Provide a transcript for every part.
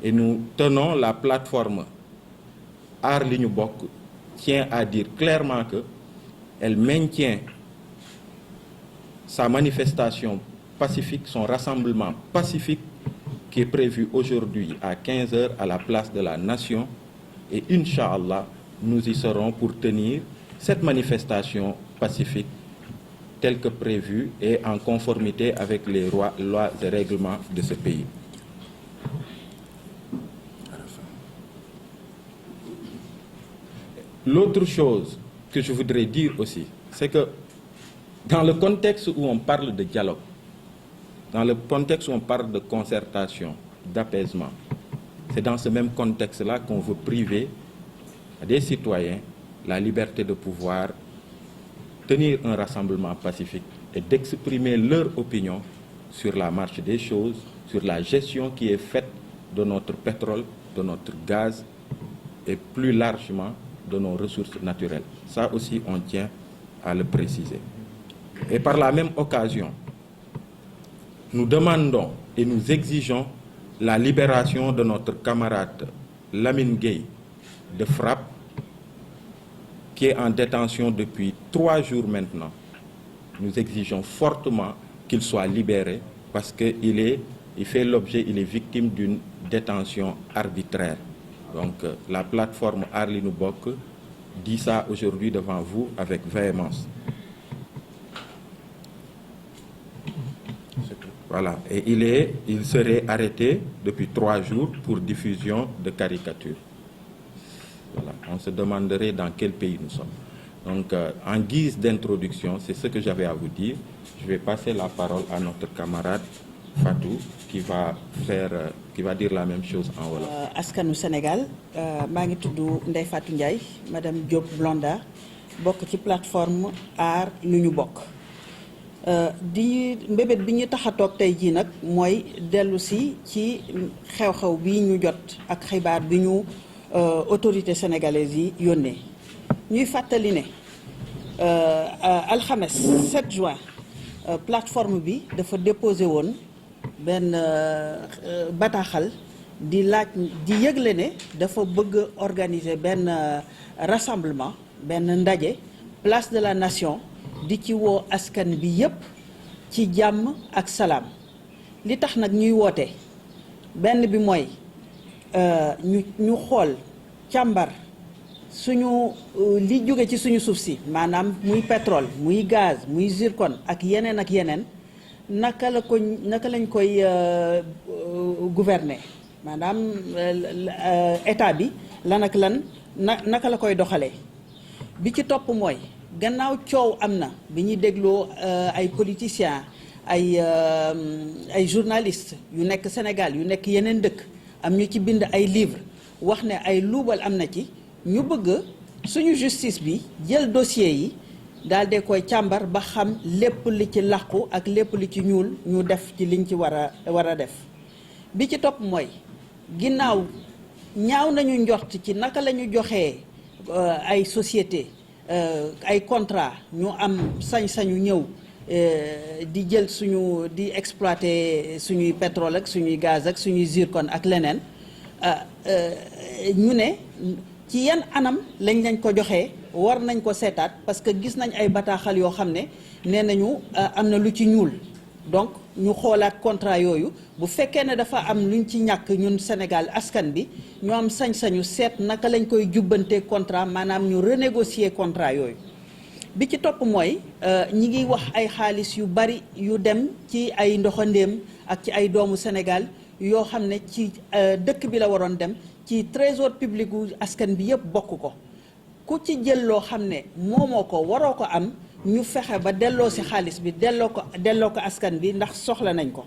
Et nous tenons la plateforme Aar Li Ñu Bokk tient à dire clairement que elle maintient sa manifestation pacifique, son rassemblement pacifique qui est prévu aujourd'hui à 15 heures à la place de la Nation. Et Inch'Allah, nous y serons pour tenir cette manifestation pacifique telle que prévue et en conformité avec les lois et règlements de ce pays. L'autre chose que je voudrais dire aussi, c'est que dans le contexte où on parle de dialogue, dans le contexte où on parle de concertation, d'apaisement, c'est dans ce même contexte-là qu'on veut priver à des citoyens la liberté de pouvoir tenir un rassemblement pacifique et d'exprimer leur opinion sur la marche des choses, sur la gestion qui est faite de notre pétrole, de notre gaz et plus largement de nos ressources naturelles. Ça aussi, on tient à le préciser. Et par la même occasion, nous demandons et nous exigeons la libération de notre camarade Lamine Gueye de FRAPP, qui est en détention depuis 3 jours maintenant. Nous exigeons fortement qu'il soit libéré parce qu'il est victime d'une détention arbitraire. Donc la plateforme Aar Li Ñu Bokk dit ça aujourd'hui devant vous avec véhémence. Voilà, et il serait arrêté depuis 3 jours pour diffusion de caricatures. Voilà, on se demanderait dans quel pays nous sommes. Donc, en guise d'introduction, c'est ce que j'avais à vous dire. Je vais passer la parole à notre camarade Fatou, qui va dire la même chose en wolof. Askanu Sénégal, maa ngi tudd Ndeye Fatou Ndiaye, Madame Diop Blonda, bokk ci plateforme Aar Li Ñu Bokk. Di mbébét bi ñu tax a toog tey jii nag mooy dellu si ci xew-xew bi ñu jot ak xibaar bi ñu autorité sénégalaise yi yónnee. Ñuy fàttali ne alxames 7 juin plateforme bi dafa déposé woon benn bataaxal di yëgle ne dafa bëgg organiser benn rassemblement benn ndaje place de la Nation di ci woo askan bi yépp ci jàmm ak salaam. Li tax nag ñuy woote benn bi mooy ñu xool càmbar suñu li jóge ci suñu suuf si maanaam muy pétrole muy gaz muy zircon ak yeneen naka lañ koy gouverner maanaam état bi lan ak lan naka la koy doxalee. Bi ci topp mooy gannaaw coow am na bi ñuy dégloo ay politiciens ay journalistes yu nekk Sénégal yu nekk yeneen dëkk am ñu ci bind ay livres wax ne ay luubal am na ci. Ñu bëgg suñu justice bi jël dossier yi daal di koy càmbar ba xam lépp li ci làqu ak lépp li ci ñuul ñu def ci liñ ci war a def. Bi ci topp mooy ginnaaw ñaaw nañu njort ci naka la ñu joxee ay société ay contrat ñu am sañ-sañu ñëw di jël di exploiter suñuy pétrole ak suñuy gaz ak suñuy zircon ak leneen ñu ne. Ci yan anam lañ ko joxee war nañ ko seetaat parce que gis nañ ay bataaxal yoo xam ne nee nañu am na lu ci ñuul donc ñu xoolaat contrat yooyu bu fekkee ne dafa am luñ ci ñàkk ñun Sénégal askan bi ñu am sañ-sañu seet naka lañ koy jubbante contrat maanaam ñu renégocier contrat yooyu. Bi ci topp mooy ñi ngi wax ay xaalis yu bari yu dem ci ay ndoxandéem ak ci ay doomu Sénégal yoo xam ne ci dëkk bi la waroon dem. Ci trésor public gu askan bi yëpp bokk ko ku ci jël loo xam ne moomoo ko waroo ko am ñu fexe ba delloo si xaalis bi delloo ko askan bi ndax soxla nañ ko.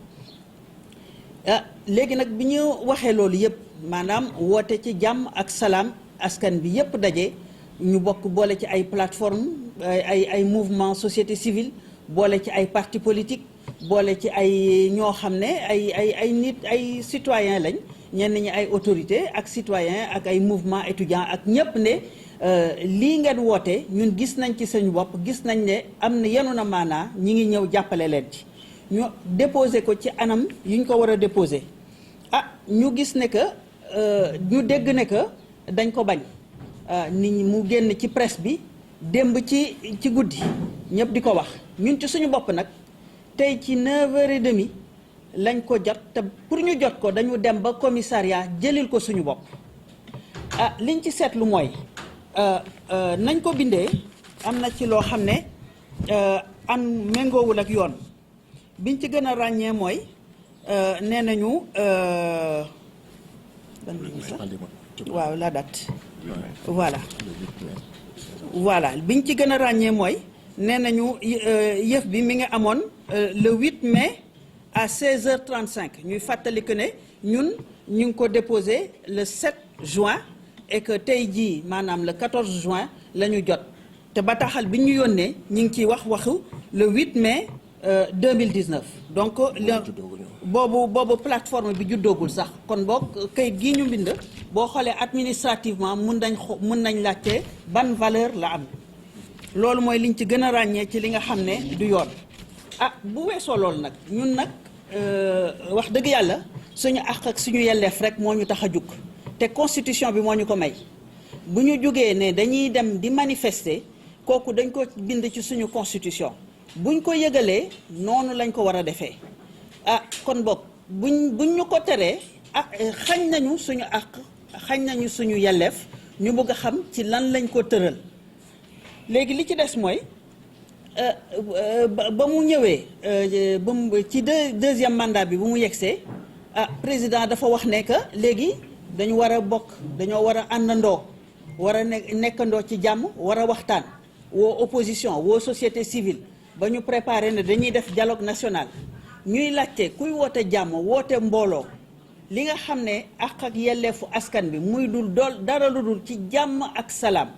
Léegi nag bi ñu waxee loolu yëpp maanaam woote ci jàmm ak salaam askan bi yëpp daje ñu bokk boole ci ay plateforme ay mouvement société civile boole ci ay parti politique boole ci ay ñoo xam ne ay nit ay citoyen lañ. Ñenn ñi ay autorité ak citoyen ak ay mouvement étudiant ak ñëpp ne lii ngeen woote ñun gis nañ ci suñu bopp gis nañ ne am na yenu na maanaa ñi ngi ñëw jàppale leen ci ñu déposé ko ci anam yu ñu ko war a déposé ñu gis ne que ñu dégg ne que dañ ko bañ nit ñi mu génn ci presse bi démb ci guddi ñëpp di ko wax ñun ci suñu bopp nag tey ci 9h30 lañ ko jot te pour ñu jot ko dañu dem ba commissariat jëlil ko suñu bopp liñ ci seetlu mooy nañ ko bindee am na ci loo xam ne am méngoowul ak yoon biñ ci gën a ràññee mooy nee nañu waaw la date voilà biñ ci gën a ràññee mooy nee nañu yëf bi mi ngi amoon le 8 mai à 16h35 ñuy fàttali que ne ñun ñu ngi ko déposé le 7 juin et que tey jii maanaam le 14 juin la ñu jot te bataaxal bi ñu yónnee ñu ngi ciy waxu le 8 mai 2019 donc boobu plateforme bi juddoogul sax kon boog kayit gii ñu bind boo xoolee administrativement mun nañ laajte ban valeur la am loolu mooy liñ ci gën a ràññee ci li nga xam ne du yoon bu weesoo loolu nag ñun nag wax dëgg yàlla suñu àq ak suñu yelleef rek moo ñu tax a jug te constitution bi moo ñu ko may bu ñu jugee ne dañuy dem di manifester kooku dañ ko bind ci suñu constitution buñ ko yëgalee noonu lañ ko war a defee kon boog buñ ñu ko teree xañ nañu suñu àq xañ nañu suñu yelleef ñu bëgg a xam ci lan lañ ko tëral léegi li ci des mooy ba mu ñëwee ba mu ci deuxième mandat bi bu mu yegsee président dafa wax ne que léegi dañu war a bokk dañoo war a àndandoo war a nekkandoo ci jàmm war a waxtaan woo opposition woo société civile ba ñu préparé ne dañuy def dialogue national ñuy laajte kuy woote jàmm woote mbooloo li nga xam ne ak yelleefu askan bi muy dul dara lu dul ci jàmm ak salaam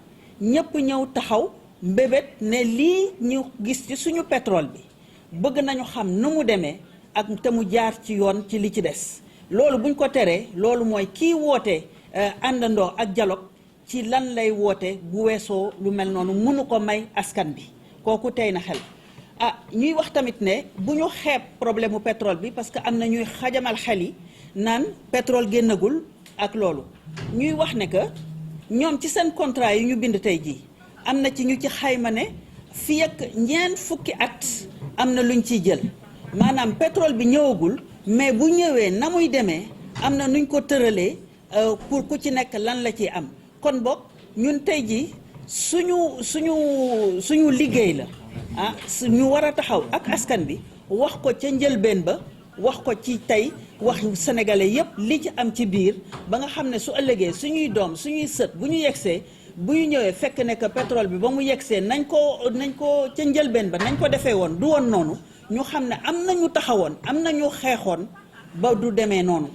ñëpp ñëw taxaw mbébét ne lii ñu gis ci suñu pétrole bi bëgg nañu xam nu mu demee ak te mu jaar ci yoon ci li ci des loolu buñ ko teree loolu mooy kii woote àndandoo ak dialogue ci lan lay woote bu weesoo lu mel noonu mënu ko may askan bi kooku tey na xel ñuy wax tamit ne bu ñu xeeb problème mu pétrole bi parce que am na ñuy xajamal xel yi naan pétrole génnagul ak loolu ñuy wax ne que ñoom ci seen contrat yi ñu bind tey jii am na ci ñu ci xayma ne fii ak ñeent fukki at am na luñ ciy jël maanaam pétrole bi ñëwagul mais bu ñëwee na muy demee am na nuñ ko tëralee pour ku ci nekk lan la ciy am kon boog ñun tey jii suñu liggéey la ñu war a taxaw ak askan bi wax ko ca njëlbeen ba wax ko ci tey wax sénégalais yépp li ci am ci biir ba nga xam ne su ëllëgee suñuy doom suñuy sët bu ñu yegsee bu ñu ñëwee fekk ne que pétrole bi ba mu yegsee nañ ko ca njëlbeen ba nañ ko defee woon du woon noonu ñu xam ne am na ñu taxawoon am na ñu xeexoon ba du demee noonu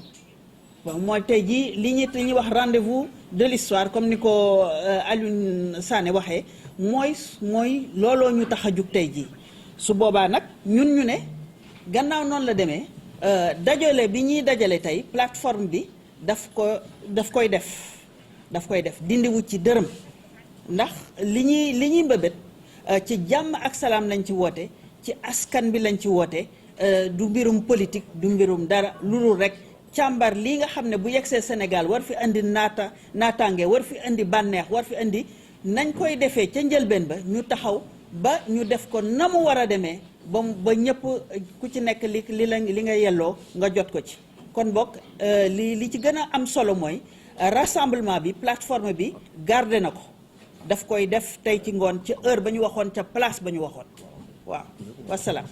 mooy tey jii li ñuy wax rendez-vous de l'histoire comme ni ko Alioune Sané waxee mooy looloo ñu tax a jug tey jii su boobaa nag ñun ñu ne gannaaw noonu la demee dajale bi ñuy dajale tey plateforme bi daf koy def dindiwu ci dërëm ndax li ñuy mbëbët ci jàmm ak salaam lañ ci woote ci askan bi lañ ci woote du mbirum politique du mbirum dara lu dul rek càmbar lii nga xam ne bu yegsee Sénégal war fi indi naataange war fi indi bànneex war fi indi nañ koy defee ca njëlbeen ba ñu taxaw ba ñu def ko na mu war a demee ba ñëpp ku ci nekk li nga yelloo nga jot ko ci kon bokk li ci gën a am solo mooy rassemblement bi plateforme bi garder na ko daf koy def tey ci ngoon ca heure ba ñu waxoon ca place ba ñu waxoon waaw wasalaam